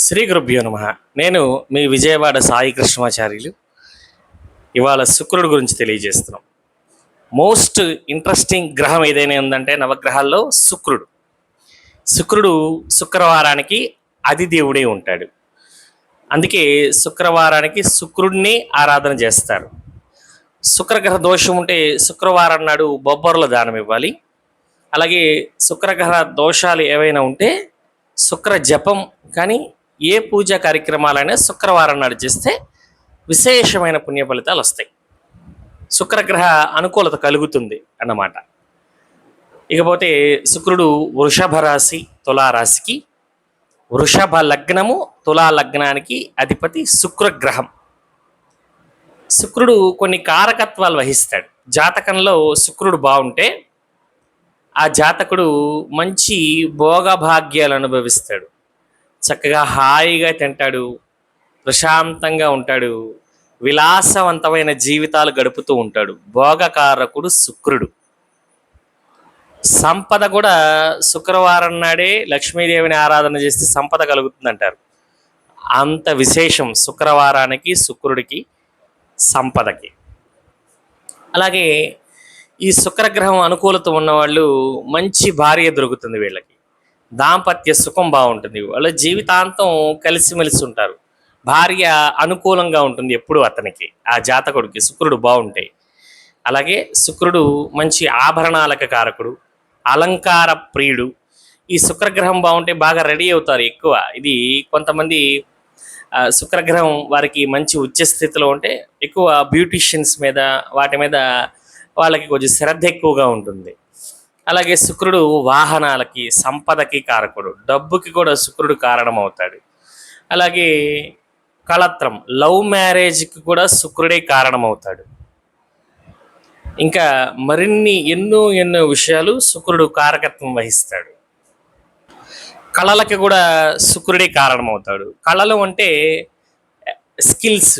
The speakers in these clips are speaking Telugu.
శ్రీ గురుభ్యో నమ. నేను మీ విజయవాడ సాయి కృష్ణమాచార్యులు. ఇవాళ శుక్రుడు గురించి తెలియజేస్తున్నాం. మోస్ట్ ఇంట్రెస్టింగ్ గ్రహం ఏదైనా ఉందంటే నవగ్రహాల్లో శుక్రుడు. శుక్రుడు శుక్రవారానికి అధిదేవుడే ఉంటాడు. అందుకే శుక్రవారానికి శుక్రుడిని ఆరాధన చేస్తారు. శుక్రగ్రహ దోషం ఉంటే శుక్రవారం నాడు బొబ్బర్ల దానం ఇవ్వాలి. అలాగే శుక్రగ్రహ దోషాలు ఏవైనా ఉంటే శుక్ర జపం కానీ ఏ పూజా కార్యక్రమాలైనా శుక్రవారం నాడు చేస్తే విశేషమైన పుణ్య ఫలితాలు వస్తాయి. శుక్రగ్రహ అనుకూలత కలుగుతుంది అన్నమాట. ఇకపోతే శుక్రుడు వృషభ రాశి తులారాశికి, వృషభ లగ్నము తులా లగ్నానికి అధిపతి శుక్రగ్రహం. శుక్రుడు కొన్ని కారకత్వాలు వహిస్తాడు. జాతకంలో శుక్రుడు బాగుంటే ఆ జాతకుడు మంచి భోగభాగ్యాలు అనుభవిస్తాడు. చక్కగా హాయిగా తింటాడు, ప్రశాంతంగా ఉంటాడు, విలాసవంతమైన జీవితాలు గడుపుతూ ఉంటాడు. భోగకారకుడు శుక్రుడు. సంపద కూడా శుక్రవారం నాడే లక్ష్మీదేవిని ఆరాధన చేస్తే సంపద కలుగుతుంది అంటారు. అంత విశేషం శుక్రవారానికి శుక్రుడికి సంపదకి. అలాగే ఈ శుక్రగ్రహం అనుకూలత ఉన్నవాళ్ళు మంచి భార్య దొరుకుతుంది. వీళ్ళకి దాంపత్య సుఖం బాగుంటుంది. వాళ్ళ జీవితాంతం కలిసిమెలిసి ఉంటారు. భార్య అనుకూలంగా ఉంటుంది ఎప్పుడు అతనికి, ఆ జాతకుడికి శుక్రుడు బాగుంటాయి. అలాగే శుక్రుడు మంచి ఆభరణాలకు కారకుడు, అలంకార ప్రియుడు. ఈ శుక్రగ్రహం బాగుంటే బాగా రెడీ అవుతారు ఎక్కువ. ఇది కొంతమంది శుక్రగ్రహం వారికి మంచి ఉచ్చ స్థితిలో ఉంటే ఎక్కువ బ్యూటిషియన్స్ మీద వాటి మీద వాళ్ళకి కొంచెం శ్రద్ధ ఎక్కువగా ఉంటుంది. అలాగే శుక్రుడు వాహనాలకి సంపదకి కారకుడు, డబ్బుకి కూడా శుక్రుడు కారణమవుతాడు. అలాగే కళత్రం లవ్ మ్యారేజ్కి కూడా శుక్రుడే కారణమవుతాడు. ఇంకా మరిన్ని ఎన్నో ఎన్నో విషయాలు శుక్రుడు కారకత్వం వహిస్తాడు. కళలకి కూడా శుక్రుడే కారణమవుతాడు. కళలు అంటే స్కిల్స్,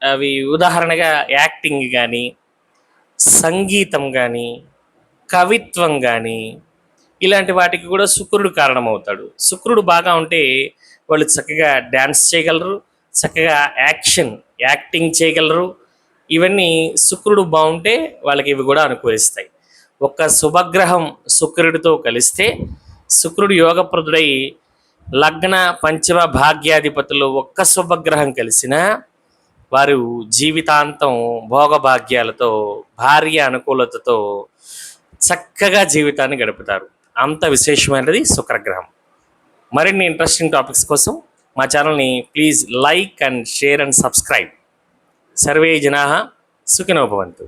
అవి ఉదాహరణగా యాక్టింగ్ కానీ, సంగీతం కానీ, కవిత్వం కానీ, ఇలాంటి వాటికి కూడా శుక్రుడు కారణమవుతాడు. శుక్రుడు బాగా ఉంటే వాళ్ళు చక్కగా డ్యాన్స్ చేయగలరు, చక్కగా యాక్టింగ్ చేయగలరు. ఇవన్నీ శుక్రుడు బాగుంటే వాళ్ళకి ఇవి కూడా అనుకూలిస్తాయి. ఒక్క శుభగ్రహం శుక్రుడితో కలిస్తే శుక్రుడు యోగప్రదుడై లగ్న పంచమ భాగ్యాధిపతులు ఒక్క శుభగ్రహం కలిసినా వారు జీవితాంతం భోగభాగ్యాలతో, భార్య అనుకూలతతో చక్కగా జీవితాన్ని గడుపుతారు. అంత విశేషమైనది శుక్రగ్రహం. మరిన్ని ఇంట్రెస్టింగ్ టాపిక్స్ కోసం మా ఛానల్ని please like and share and subscribe. సర్వే జనాః సుఖినో భవంతు.